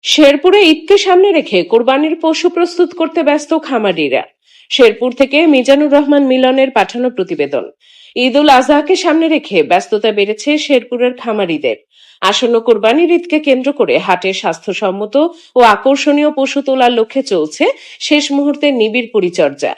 শেরপুরে ঈদকে সামনে রেখে কোরবানির পশু প্রস্তুত করতে ব্যস্ত খামারিরা। শেরপুর থেকে মিজানুর রহমান মিলনের পাঠানো প্রতিবেদন। ঈদ উল আজহাকে সামনে রেখে ব্যস্ততা বেড়েছে শেরপুরের খামারিদের। আসন্ন কোরবানির ঈদকে কেন্দ্র করে হাটে স্বাস্থ্যসম্মত ও আকর্ষণীয় পশু তোলার লক্ষ্যে চলছে শেষ মুহূর্তের নিবিড় পরিচর্যা।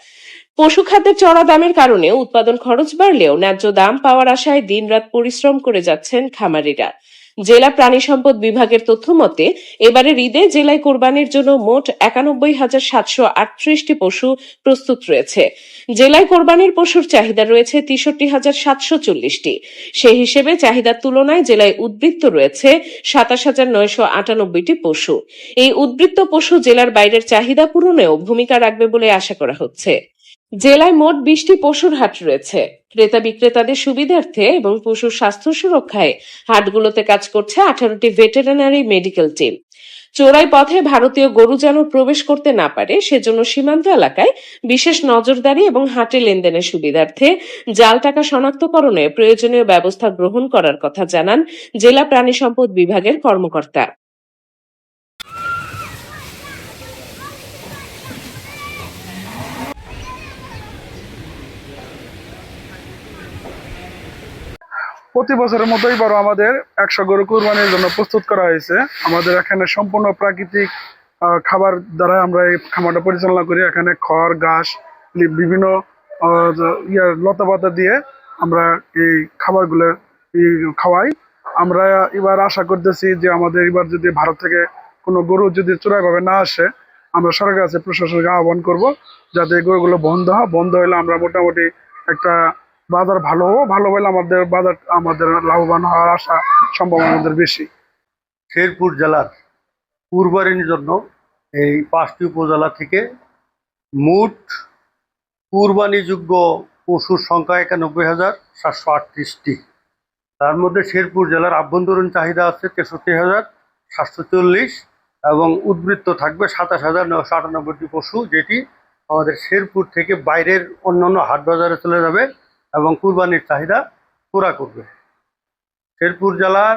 পশু খাদ্যের চড়া দামের কারণে উৎপাদন খরচ বাড়লেও ন্যায্য দাম পাওয়ার আশায় দিনরাত পরিশ্রম করে যাচ্ছেন খামারিরা। জেলা প্রাণী সম্পদ বিভাগের তথ্য মতে এবারের ঈদে জেলায় কোরবানির জন্য মোট ৯১,৭৩৮টি পশু প্রস্তুত রয়েছে। জেলায় কোরবানির পশুর চাহিদা রয়েছে ৬৩,৭৪০টি। সে হিসেবে চাহিদার তুলনায় জেলায় উদ্বৃত্ত রয়েছে ২৭,৯৯৮টি পশু। এই উদ্বৃত্ত পশু জেলার বাইরের চাহিদা পূরণেও ভূমিকা রাখবে বলে আশা করা হচ্ছে। জেলায় মোট ২০টি পশুর হাট রয়েছে। ক্রেতা বিক্রেতাদের সুবিধার্থে এবং পশুর স্বাস্থ্য সুরক্ষায় হাটগুলোতে কাজ করছে ১৮টি ভেটেরিনারি মেডিকেল টিম। চোরাই পথে ভারতীয় গরু যেন প্রবেশ করতে না পারে সেজন্য সীমান্ত এলাকায় বিশেষ নজরদারি এবং হাটে লেনদেনের সুবিধার্থে জাল টাকা শনাক্তকরণে প্রয়োজনীয় ব্যবস্থা গ্রহণ করার কথা জানান জেলা প্রাণী সম্পদ বিভাগের কর্মকর্তা। প্রতি বছরের মতো এবারও আমাদের ১০০ গরু কুরবানির জন্য প্রস্তুত করা হয়েছে। আমাদের এখানে সম্পূর্ণ প্রাকৃতিক খাবার দ্বারা আমরা এই খামারটা পরিচালনা করি। এখানে খড়, ঘাস, বিভিন্ন লতাপাতা দিয়ে আমরা এই খাবারগুলো খাওয়াই। আমরা এবার আশা করতেছি যে আমাদের এবার যদি ভারত থেকে কোনো গরু যদি চোরাইভাবে না আসে, আমরা সরকারের কাছে প্রশাসনকে আহ্বান করব যাতে এই গরুগুলো বন্ধ হলে আমরা মোটামুটি একটা বাজার ভালো হলে আমাদের লাভবান হওয়ার আশা সম্ভাবনা আমাদের বেশি। শেরপুর জেলার কুরবানির জন্য এই ৫টি উপজেলা থেকে মোট কুরবানিযোগ্য পশুর সংখ্যা ৯১,৭৩৮টি। তার মধ্যে শেরপুর জেলার আভ্যন্তরীণ চাহিদা আছে ৬৩,৭৪০ এবং উদ্বৃত্ত থাকবে ২৭,৯৯৮টি পশু, যেটি আমাদের শেরপুর থেকে বাইরের অন্যান্য হাট বাজারে চলে যাবে এবং কুরবানির চাহিদা পুরা করবে। শেরপুর জেলার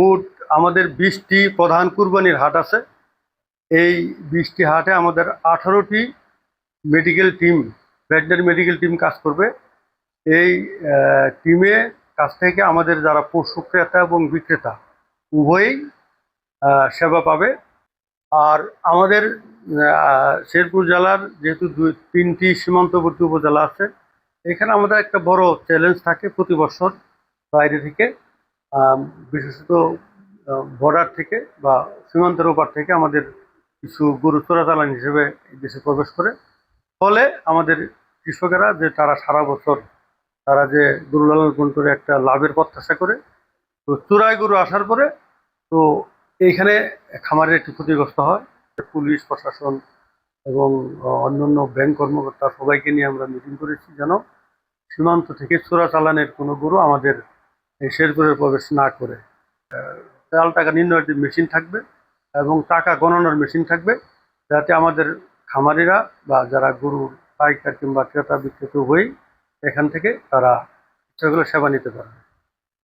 মোট আমাদের ২০টি প্রধান কুরবানির হাট আছে। এই ২০টি হাটে আমাদের ১৮টি medical team, veterinary medical team কাজ করবে। এই টিমে কাছ থেকে আমাদের যারা পশু ক্রেতা এবং বিক্রেতা উভয়ই সেবা পাবে। আর আমাদের শেরপুর জেলার যেহেতু ৩টি সীমান্তবর্তী উপজেলা আছে, এখানে আমাদের একটা বড় চ্যালেঞ্জ থাকে প্রতি বছর বাইরে থেকে, বিশেষত বর্ডার থেকে বা সীমান্তের ওপার থেকে আমাদের কিছু গরু চোরাচালান হিসেবে এই দেশে প্রবেশ করে। ফলে আমাদের কৃষকেরা যে তারা সারা বছর তারা যে গরু লালন পালন করে একটা লাভের প্রত্যাশা করে, তো চোরাই গরু আসার পরে তো এইখানে খামারের একটু ক্ষতিগ্রস্ত হয়। পুলিশ প্রশাসন এবং অন্যান্য ব্যাংক কর্মকর্তা সবাইকে নিয়ে আমরা মিটিং করেছি যেন সীমান্ত থেকে চোরাচালানের কোনো গরু আমাদের এই শেরপুরে প্রবেশ না করে। জাল টাকা নির্ণয়ের মেশিন থাকবে এবং টাকা গণনার মেশিন থাকবে, যাতে আমাদের খামারিরা বা যারা গরু পাইকার কিংবা ক্রেতা বিক্রেতা উভয়ই এখান থেকে তারা সেগুলো সেবা নিতে পারে।